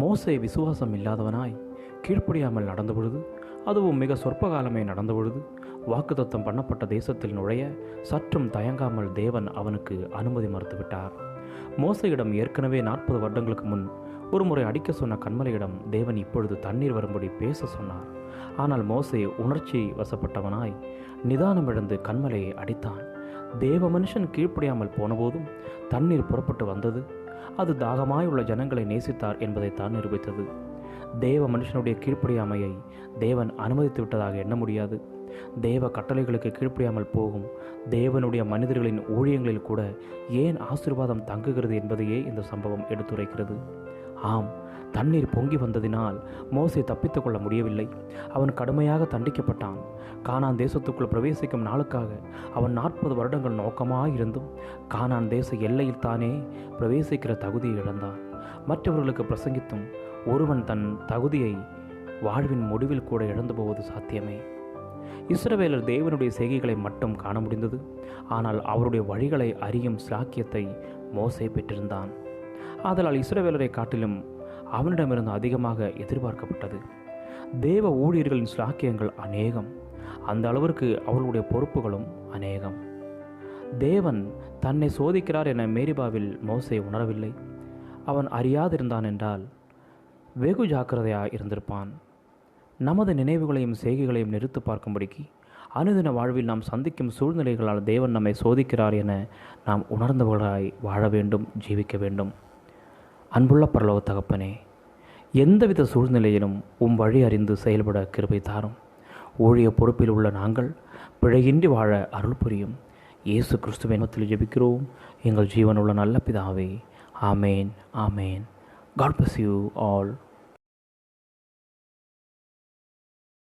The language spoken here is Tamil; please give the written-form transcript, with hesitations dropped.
மோசே விசுவாசம் இல்லாதவனாய் கீழ்ப்படியாமல் நடந்தபொழுது, அதுவும் மிக சொற்ப காலமே நடந்தபொழுது, வாக்குத்தத்தம் பண்ணப்பட்ட தேசத்தில் நுழைய சற்றும் தயங்காமல் தேவன் அவனுக்கு அனுமதி மறுத்துவிட்டார். மோசையிடம் ஏற்கனவே 40 வருடங்களுக்கு முன் ஒருமுறை அடிக்க சொன்ன கன்மலையிடம் தேவன் இப்பொழுது தண்ணீர் வரும்படி பேச சொன்னார். ஆனால் மோசே உணர்ச்சி வசப்பட்டவனாய் நிதானம் இழந்து கன்மலையை அடித்தான். தேவ மனுஷன் கீழ்ப்படியாமல் போனபோதும் தண்ணீர் புறப்பட்டு வந்தது. அது தாகமாய் உள்ள ஜனங்களை நேசித்தார் என்பதை தான் நிரூபித்தது. தேவ மனுஷனுடைய கீழ்ப்படியாமையை தேவன் அனுமதித்து விட்டதாக எண்ண முடியாது. தேவ கட்டளைகளுக்கு கீழ்ப்படியாமல் போகும் தேவனுடைய மனிதர்களின் ஊழியங்களில் கூட ஏன் ஆசீர்வாதம் தங்குகிறது என்பதையே இந்த சம்பவம் எடுத்துரைக்கிறது. ஆம், தண்ணீர் பொங்கி வந்ததினால் மோசே தப்பித்துக் கொள்ள முடியவில்லை. அவன் கடுமையாக தண்டிக்கப்பட்டான். கானான் தேசத்துக்குள் பிரவேசிக்கும் நாளுக்காக அவன் 40 வருடங்கள் நோக்கமாயிருந்தும் கானான் தேச எல்லையில் தானே பிரவேசிக்கிற தகுதியை இழந்தான். மற்றவர்களுக்கு பிரசங்கித்தும் ஒருவன் தன் தகுதியை வாழ்வின் முடிவில் கூட இழந்து போவது சாத்தியமே. இஸ்ரவேலர் தேவனுடைய செய்கைகளை மட்டும் காண முடிந்தது. ஆனால் அவருடைய வழிகளை அறியும் சிலாக்கியத்தை மோசே பெற்றிருந்தான். ஆதலால் இஸ்ரவேலரை காட்டிலும் அவனிடமிருந்து அதிகமாக எதிர்பார்க்கப்பட்டது. தேவ ஊழியர்களின் சிலாக்கியங்கள் அநேகம். அந்த அளவிற்கு அவர்களுடைய பொறுப்புகளும் அநேகம். தேவன் தன்னை சோதிக்கிறார் என மேரிபாவில் மோசே உணரவில்லை. அவன் அறியாதிருந்தான் என்றால் வெகு ஜாக்கிரதையாக இருந்திருப்பான். நமது நினைவுகளையும் செய்கைகளையும் நிறுத்து பார்க்கும்படிக்கு அனுதின வாழ்வில் நாம் சந்திக்கும் சூழ்நிலைகளால் தேவன் நம்மை சோதிக்கிறார் என நாம் உணர்ந்தவர்களாய் வாழ வேண்டும், ஜீவிக்க வேண்டும். அன்புள்ள பரலோக தகப்பனே, எந்தவித சூழ்நிலையிலும் வழி அறிந்து செயல்பட கிருபை தாரும். ஊழிய பொறுப்பில் உள்ள நாங்கள் பிழையின்றி வாழ அருள் புரியும். இயேசு கிறிஸ்துவின் நாமத்தில் ஜெபிக்கிறோம் எங்கள் ஜீவனுள்ள நல்ல பிதாவே. ஆமேன், ஆமேன். God bless you all.